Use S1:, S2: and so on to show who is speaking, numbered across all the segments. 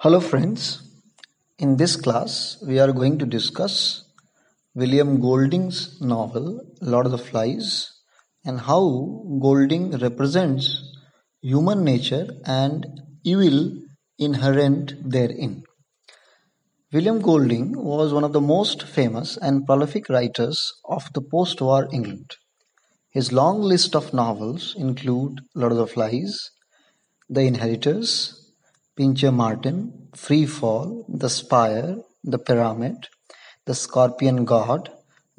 S1: Hello friends, in this class we are going to discuss William Golding's novel Lord of the Flies and how Golding represents human nature and evil inherent therein. William Golding was one of the most famous and prolific writers of the post-war England. His long list of novels include Lord of the Flies, The Inheritors, Pincher Martin, Free Fall, The Spire, The Pyramid, The Scorpion God,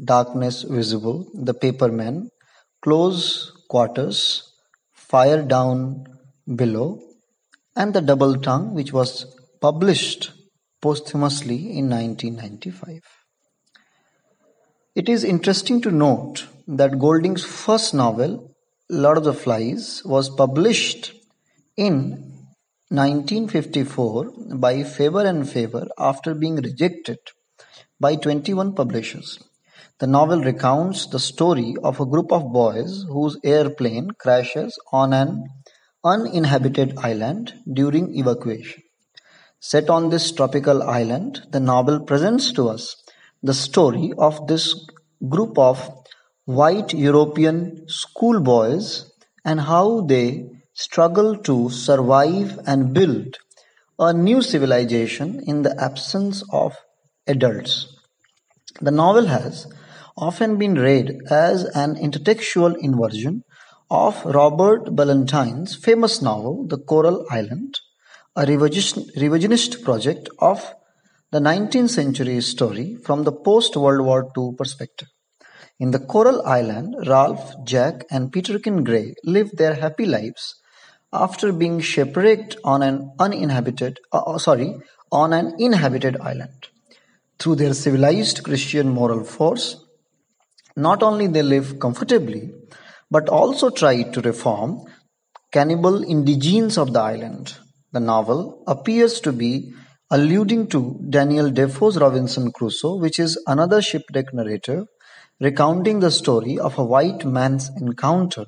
S1: Darkness Visible, The Paperman, Close Quarters, Fire Down Below, and The Double Tongue, which was published posthumously in 1995. It is interesting to note that Golding's first novel, Lord of the Flies, was published in 1954 by Faber and Faber after being rejected by 21 publishers. The novel recounts the story of a group of boys whose airplane crashes on an uninhabited island during evacuation. Set on this tropical island, the novel presents to us the story of this group of white European schoolboys and how they struggle to survive and build a new civilization in the absence of adults. The novel has often been read as an intertextual inversion of Robert Ballantyne's famous novel The Coral Island, a revisionist project of the 19th century story from the post-World War II perspective. In The Coral Island, Ralph, Jack, and Peterkin Gray live their happy lives after being shipwrecked on an inhabited island. Through their civilized Christian moral force, not only they live comfortably, but also try to reform cannibal indigenes of the island. The novel appears to be alluding to Daniel Defoe's Robinson Crusoe, which is another shipwreck narrative recounting the story of a white man's encounter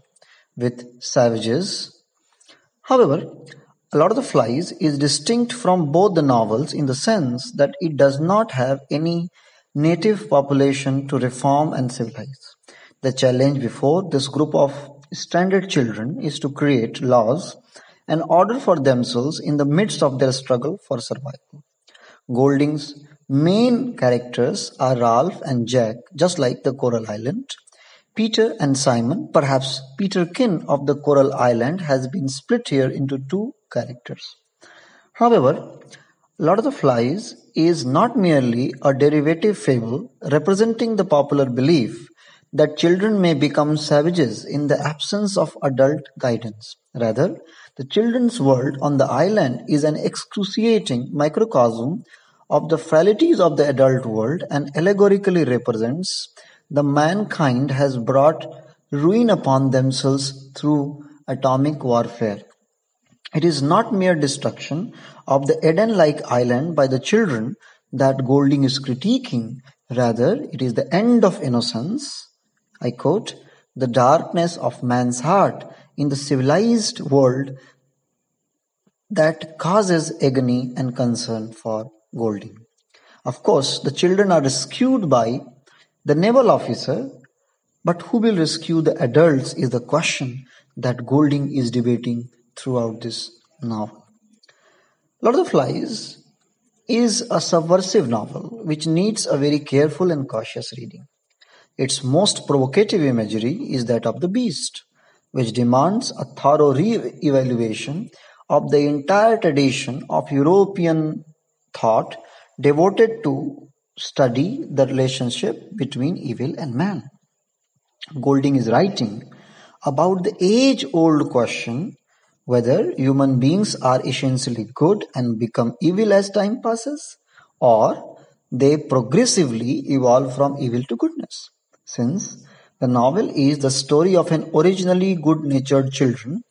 S1: with savages. However, Lord of the Flies is distinct from both the novels in the sense that it does not have any native population to reform and civilize. The challenge before this group of stranded children is to create laws and order for themselves in the midst of their struggle for survival. Golding's main characters are Ralph and Jack, just like the Coral Island. Peter and Simon, perhaps Peterkin of the Coral Island, has been split here into two characters. However, Lord of the Flies is not merely a derivative fable representing the popular belief that children may become savages in the absence of adult guidance. Rather, the children's world on the island is an excruciating microcosm of the frailties of the adult world and allegorically represents the mankind has brought ruin upon themselves through atomic warfare. It is not mere destruction of the Eden-like island by the children that Golding is critiquing. Rather, it is the end of innocence, I quote, the darkness of man's heart in the civilized world that causes agony and concern for Golding. Of course, the children are rescued by the naval officer, but who will rescue the adults is the question that Golding is debating throughout this novel. Lord of the Flies is a subversive novel which needs a very careful and cautious reading. Its most provocative imagery is that of the beast, which demands a thorough re-evaluation of the entire tradition of European thought devoted to study the relationship between evil and man. Golding is writing about the age-old question whether human beings are essentially good and become evil as time passes, or they progressively evolve from evil to goodness. Since the novel is the story of an originally good-natured children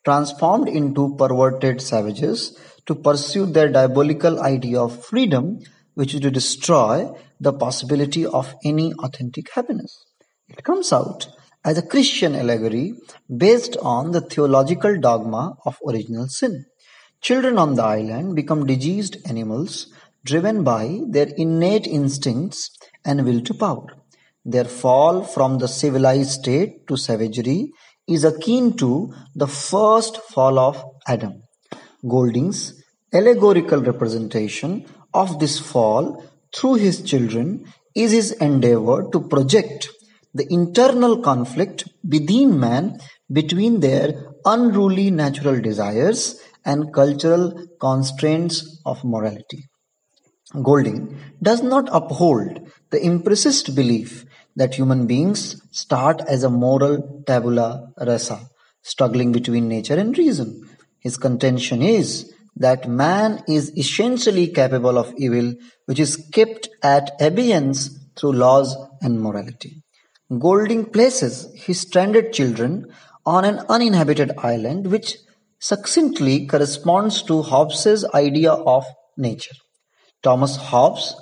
S1: transformed into perverted savages to pursue their diabolical idea of freedom, which is to destroy the possibility of any authentic happiness. It comes out as a Christian allegory based on the theological dogma of original sin. Children on the island become diseased animals driven by their innate instincts and will to power. Their fall from the civilized state to savagery is akin to the first fall of Adam. Golding's allegorical representation of this fall through his children is his endeavor to project the internal conflict within man between their unruly natural desires and cultural constraints of morality. Golding does not uphold the empiricist belief that human beings start as a moral tabula rasa, struggling between nature and reason. His contention is that man is essentially capable of evil, which is kept at abeyance through laws and morality. Golding places his stranded children on an uninhabited island, which succinctly corresponds to Hobbes's idea of nature. Hobbes,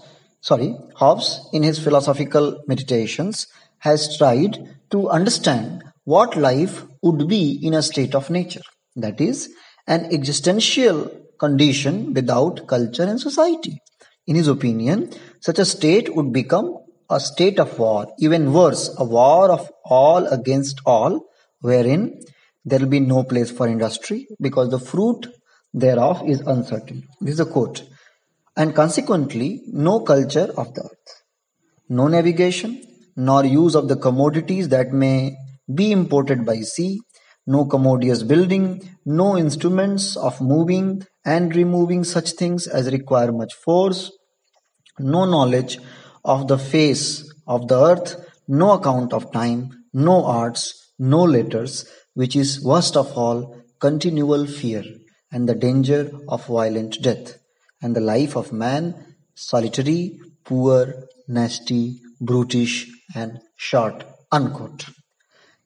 S1: in his philosophical meditations, has tried to understand what life would be in a state of nature, that is, an existential condition without culture and society. In his opinion, such a state would become a state of war, even worse, a war of all against all, wherein there will be no place for industry because the fruit thereof is uncertain. This is a quote. And consequently, no culture of the earth, no navigation, nor use of the commodities that may be imported by sea, no commodious building, no instruments of moving and removing such things as require much force, no knowledge of the face of the earth, no account of time, no arts, no letters, which is worst of all, continual fear and the danger of violent death, and the life of man solitary, poor, nasty, brutish, and short. Unquote.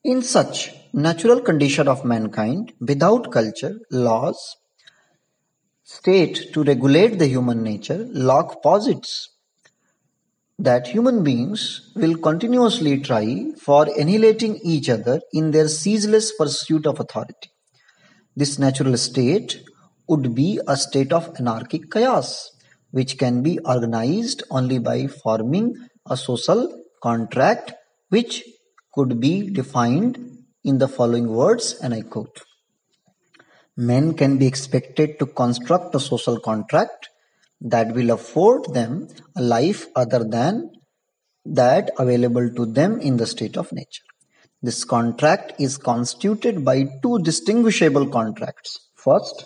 S1: In such natural condition of mankind, without culture, laws, state to regulate the human nature, Locke posits that human beings will continuously try for annihilating each other in their ceaseless pursuit of authority. This natural state would be a state of anarchic chaos, which can be organized only by forming a social contract, which could be defined in the following words, and I quote: men can be expected to construct a social contract that will afford them a life other than that available to them in the state of nature. This contract is constituted by two distinguishable contracts. First,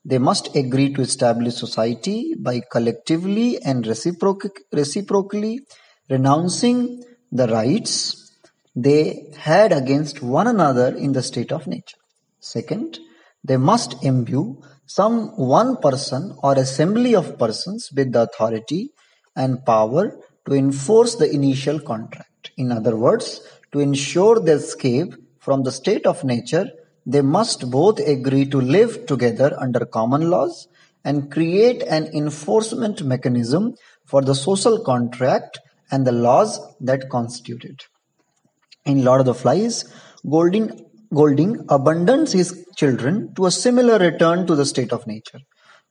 S1: they must agree to establish society by collectively and reciprocally renouncing the rights they had against one another in the state of nature. Second, they must imbue some one person or assembly of persons with the authority and power to enforce the initial contract. In other words, to ensure their escape from the state of nature, they must both agree to live together under common laws and create an enforcement mechanism for the social contract and the laws that constitute it. In Lord of the Flies, Golding abandons his children to a similar return to the state of nature.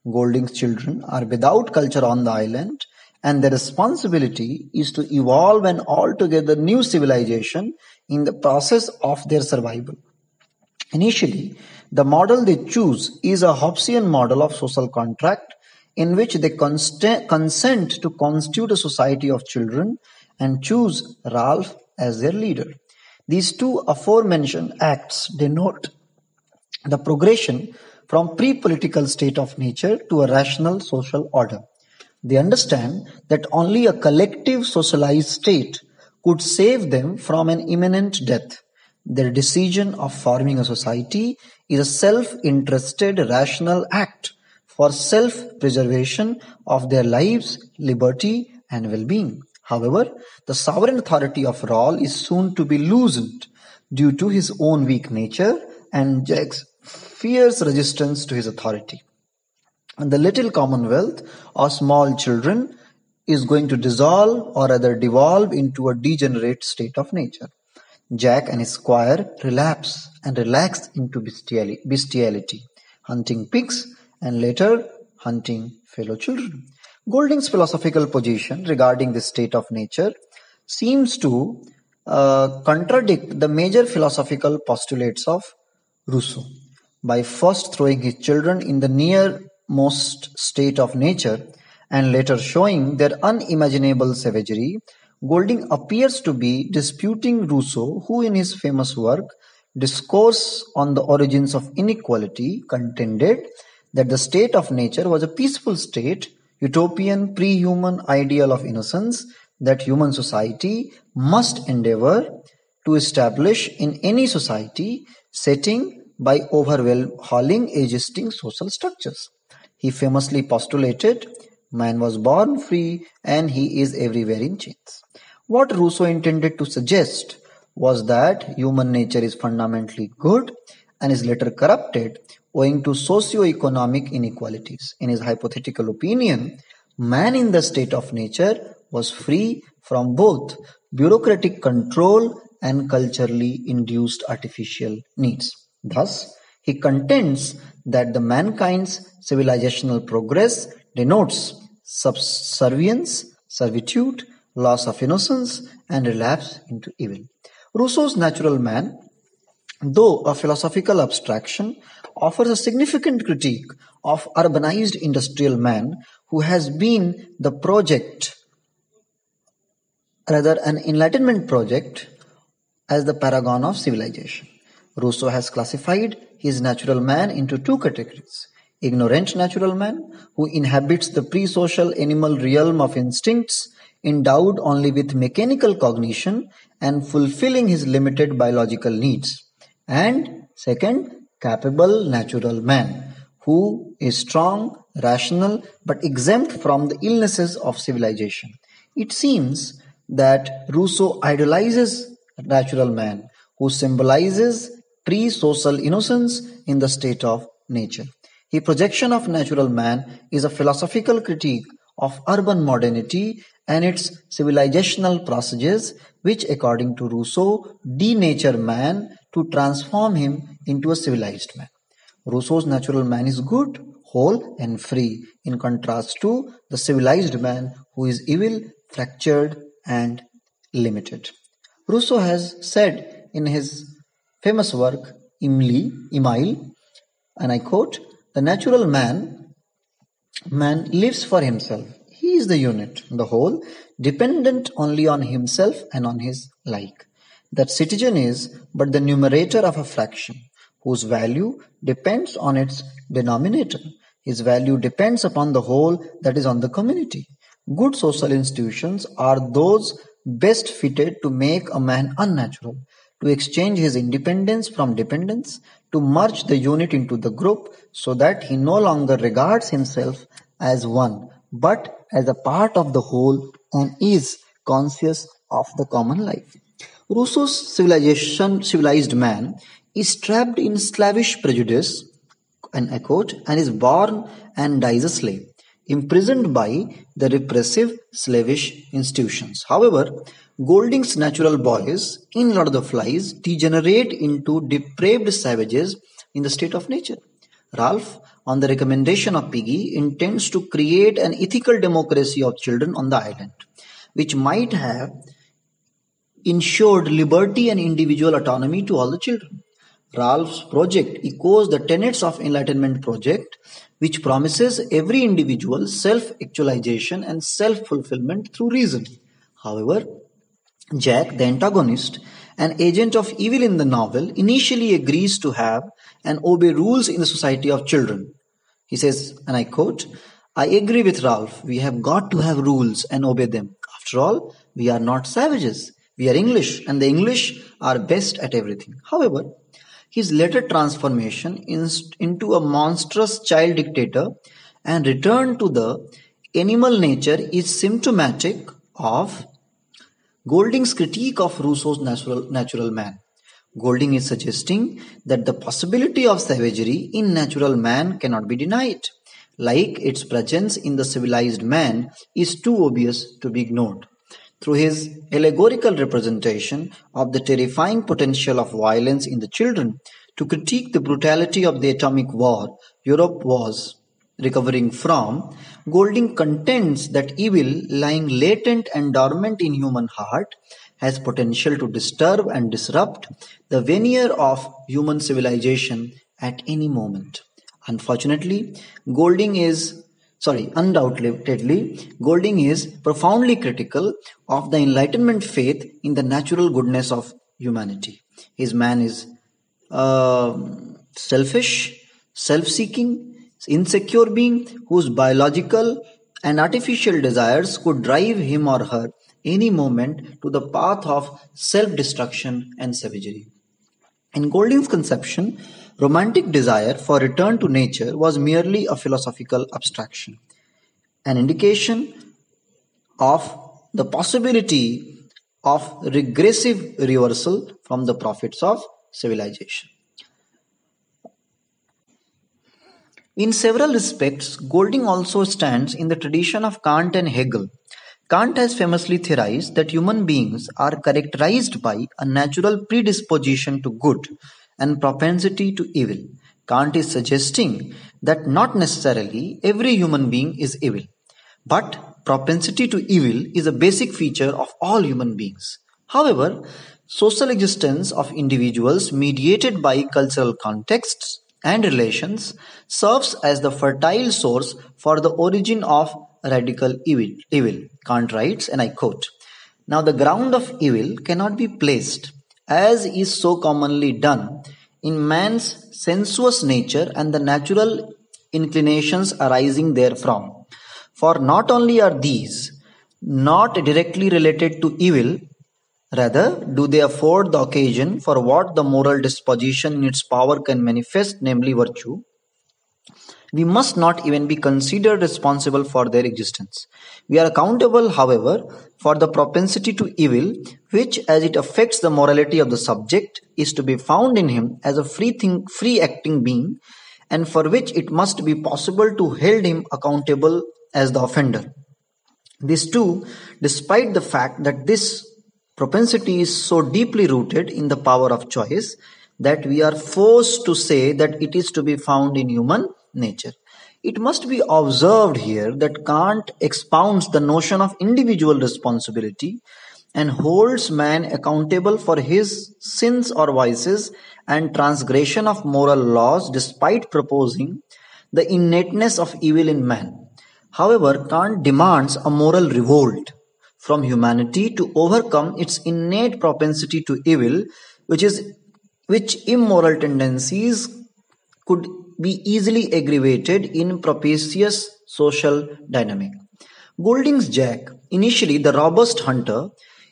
S1: Golding's children are without culture on the island, and their responsibility is to evolve an altogether new civilization in the process of their survival. Initially, the model they choose is a Hobbesian model of social contract in which they consent to constitute a society of children and choose Ralph as their leader. These two aforementioned acts denote the progression from pre-political state of nature to a rational social order. They understand that only a collective socialized state could save them from an imminent death. Their decision of forming a society is a self-interested rational act for self-preservation of their lives, liberty, and well-being. However, the sovereign authority of Raoul is soon to be loosened due to his own weak nature and Jack's fierce resistance to his authority. And the little commonwealth of small children is going to dissolve or rather devolve into a degenerate state of nature. Jack and his squire relapse and relax into bestiality, hunting pigs and later hunting fellow children. Golding's philosophical position regarding the state of nature seems to contradict the major philosophical postulates of Rousseau. By first throwing his children in the nearmost state of nature and later showing their unimaginable savagery, Golding appears to be disputing Rousseau, who in his famous work Discourse on the Origins of Inequality contended that the state of nature was a peaceful state, utopian, pre-human ideal of innocence that human society must endeavor to establish in any society setting by overhauling existing social structures. He famously postulated, man was born free and he is everywhere in chains. What Rousseau intended to suggest was that human nature is fundamentally good and is later corrupted owing to socio-economic inequalities. In his hypothetical opinion, man in the state of nature was free from both bureaucratic control and culturally induced artificial needs. Thus, he contends that the mankind's civilizational progress denotes subservience, servitude, loss of innocence, and relapse into evil. Rousseau's natural man, though a philosophical abstraction, offers a significant critique of urbanized industrial man who has been the project, rather an enlightenment project, as the paragon of civilization. Rousseau has classified his natural man into two categories. Ignorant natural man, who inhabits the pre-social animal realm of instincts, endowed only with mechanical cognition and fulfilling his limited biological needs. And second, capable natural man, who is strong, rational, but exempt from the illnesses of civilization. It seems that Rousseau idolizes natural man, who symbolizes pre-social innocence in the state of nature. His projection of natural man is a philosophical critique of urban modernity and its civilizational processes, which, according to Rousseau, denature man to transform him into a civilized man. Rousseau's natural man is good, whole, and free, in contrast to the civilized man who is evil, fractured, and limited. Rousseau has said in his famous work, Emile, and I quote, "The natural man lives for himself. He is the unit, the whole, dependent only on himself and on his like. That citizen is but the numerator of a fraction, whose value depends on its denominator. His value depends upon the whole, that is, on the community. Good social institutions are those best fitted to make a man unnatural, to exchange his independence from dependence, to merge the unit into the group so that he no longer regards himself as one, but as a part of the whole and is conscious of the common life." Rousseau's civilized man is trapped in slavish prejudice, and I quote, "and is born and dies a slave, imprisoned by the repressive slavish institutions." However, Golding's natural boys in Lord of the Flies degenerate into depraved savages in the state of nature. Ralph, on the recommendation of Piggy, intends to create an ethical democracy of children on the island, which might have ensured liberty and individual autonomy to all the children. Ralph's project echoes the tenets of Enlightenment project, which promises every individual self-actualization and self-fulfillment through reason. However, Jack, the antagonist, an agent of evil in the novel, initially agrees to have and obey rules in the society of children. He says, and I quote, "I agree with Ralph. We have got to have rules and obey them. After all, we are not savages. We are English, and the English are best at everything." However, his later transformation into a monstrous child dictator and return to the animal nature is symptomatic of Golding's critique of Rousseau's natural man. Golding is suggesting that the possibility of savagery in natural man cannot be denied, like its presence in the civilized man is too obvious to be ignored. Through his allegorical representation of the terrifying potential of violence in the children to critique the brutality of the atomic war Europe was recovering from, Golding contends that evil, lying latent and dormant in human heart, has potential to disturb and disrupt the veneer of human civilization at any moment. Unfortunately, undoubtedly, Golding is profoundly critical of the Enlightenment faith in the natural goodness of humanity. His man is selfish, self seeking, insecure being whose biological and artificial desires could drive him or her any moment to the path of self destruction and savagery. In Golding's conception, romantic desire for return to nature was merely a philosophical abstraction, an indication of the possibility of regressive reversal from the prophets of civilization. In several respects, Golding also stands in the tradition of Kant and Hegel. Kant has famously theorized that human beings are characterized by a natural predisposition to good and propensity to evil. Kant is suggesting that not necessarily every human being is evil, but propensity to evil is a basic feature of all human beings. However, social existence of individuals mediated by cultural contexts and relations serves as the fertile source for the origin of radical evil. Kant writes, and I quote, "Now the ground of evil cannot be placed, as is so commonly done, in man's sensuous nature and the natural inclinations arising therefrom. For not only are these not directly related to evil, rather do they afford the occasion for what the moral disposition in its power can manifest, namely virtue. We must not even be considered responsible for their existence. We are accountable, however, for the propensity to evil, which, as it affects the morality of the subject, is to be found in him as a free acting being, and for which it must be possible to hold him accountable as the offender. This too, despite the fact that this propensity is so deeply rooted in the power of choice that we are forced to say that it is to be found in human nature. It must be observed here that Kant expounds the notion of individual responsibility and holds man accountable for his sins or vices and transgression of moral laws, despite proposing the innateness of evil in man. However, Kant demands a moral revolt from humanity to overcome its innate propensity to evil, which immoral tendencies could be easily aggravated in propitious social dynamic. Golding's Jack, initially the robust hunter,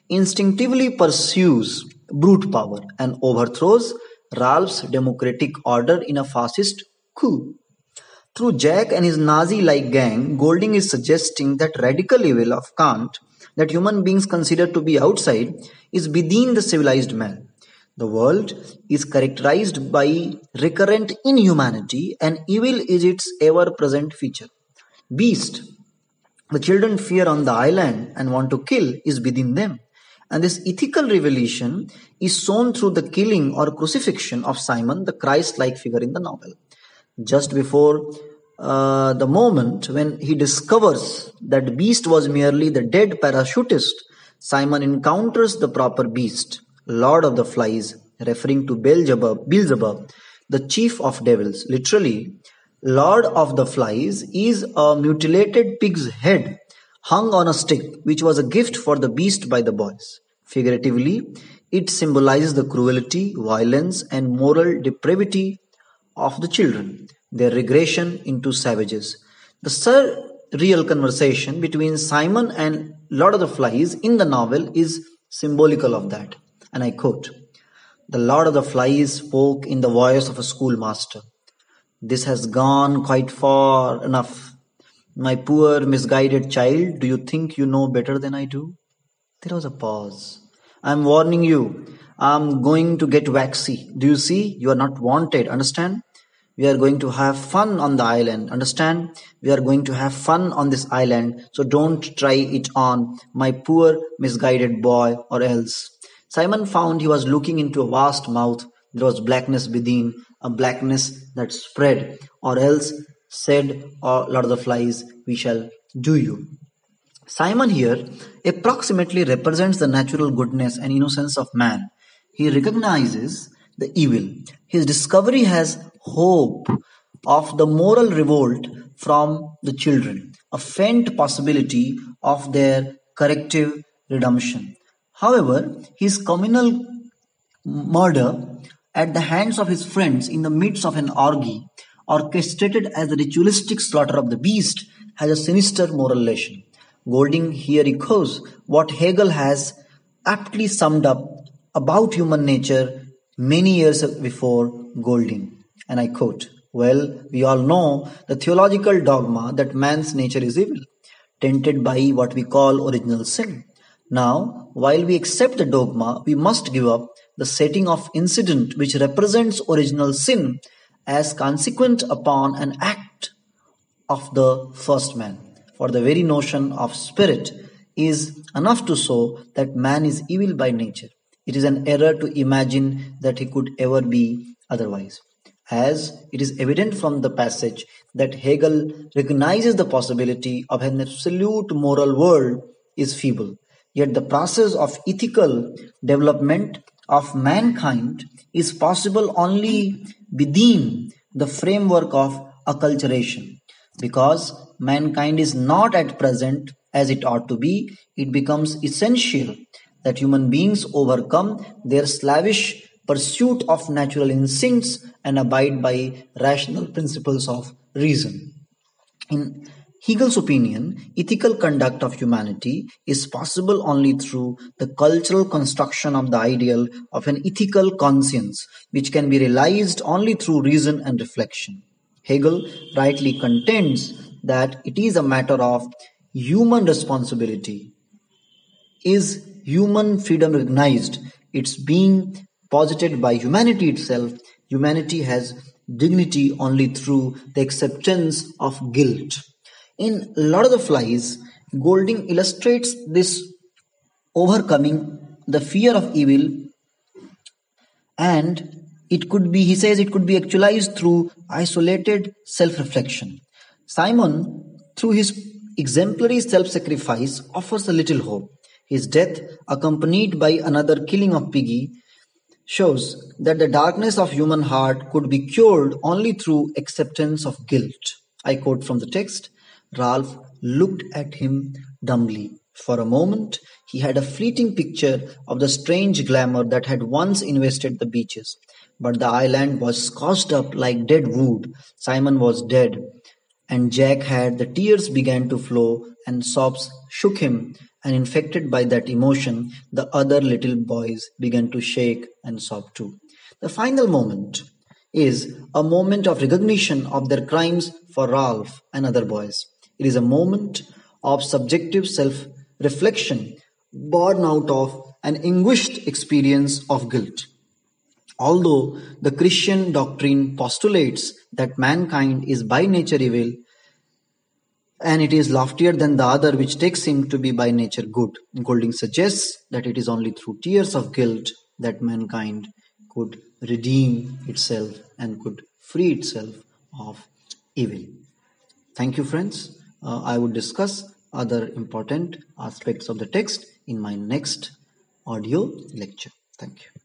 S1: instinctively pursues brute power and overthrows Ralph's democratic order in a fascist coup. Through Jack and his Nazi-like gang, Golding is suggesting that radical evil of Kant, that human beings consider to be outside, is within the civilized man. The world is characterized by recurrent inhumanity, and evil is its ever-present feature. Beast, the children fear on the island and want to kill, is within them. And this ethical revelation is shown through the killing or crucifixion of Simon, the Christ-like figure in the novel. Just before the moment when he discovers that beast was merely the dead parachutist, Simon encounters the proper beast, Lord of the Flies, referring to Beelzebub, the chief of devils. Literally, Lord of the Flies is a mutilated pig's head hung on a stick, which was a gift for the beast by the boys. Figuratively, it symbolizes the cruelty, violence, and moral depravity of the children, their regression into savages. The surreal conversation between Simon and Lord of the Flies in the novel is symbolical of that. And I quote, "The Lord of the Flies spoke in the voice of a schoolmaster. This has gone quite far enough. My poor misguided child, do you think you know better than I do?" There was a pause. "I'm warning you, I'm going to get waxy. Do you see? You are not wanted, understand? We are going to have fun on the island, understand? We are going to have fun on this island, so don't try it on my poor misguided boy, or else." Simon found he was looking into a vast mouth. There was blackness within, a blackness that spread, or else said, "Oh, Lord of the Flies, we shall do you." Simon here approximately represents the natural goodness and innocence of man. He recognizes the evil. His discovery has hope of the moral revolt from the children, a faint possibility of their corrective redemption. However, his communal murder at the hands of his friends in the midst of an orgy, orchestrated as the ritualistic slaughter of the beast, has a sinister moral lesson. Golding here echoes what Hegel has aptly summed up about human nature many years before Golding. And I quote, "Well, we all know the theological dogma that man's nature is evil, tainted by what we call original sin. Now, while we accept the dogma, we must give up the setting of incident which represents original sin as consequent upon an act of the first man. For the very notion of spirit is enough to show that man is evil by nature. It is an error to imagine that he could ever be otherwise. As it is evident from the passage that Hegel recognizes the possibility of an absolute moral world is feeble, yet the process of ethical development of mankind is possible only within the framework of acculturation. Because mankind is not at present as it ought to be, it becomes essential that human beings overcome their slavish pursuit of natural instincts and abide by rational principles of reason. In Hegel's opinion, ethical conduct of humanity is possible only through the cultural construction of the ideal of an ethical conscience, which can be realized only through reason and reflection. Hegel rightly contends that it is a matter of human responsibility. Is human freedom recognized? It's being posited by humanity itself. Humanity has dignity only through the acceptance of guilt. In Lord of the Flies, Golding illustrates this overcoming the fear of evil, and it could be, he says, it could be actualized through isolated self reflection. Simon, through his exemplary self sacrifice, offers a little hope. His death, accompanied by another killing of Piggy, shows that the darkness of human heart could be cured only through acceptance of guilt. I quote from the text, "Ralph looked at him dumbly. For a moment, he had a fleeting picture of the strange glamour that had once invested the beaches. But the island was scorched up like dead wood. Simon was dead, and Jack had the tears began to flow, and sobs shook him, and infected by that emotion, the other little boys began to shake and sob too. The final moment is a moment of recognition of their crimes for Ralph and other boys. It is a moment of subjective self reflection born out of an anguished experience of guilt. Although the Christian doctrine postulates that mankind is by nature evil, and it is loftier than the other which takes him to be by nature good, Golding suggests that it is only through tears of guilt that mankind could redeem itself and could free itself of evil. Thank you, friends. I would discuss other important aspects of the text in my next audio lecture. Thank you.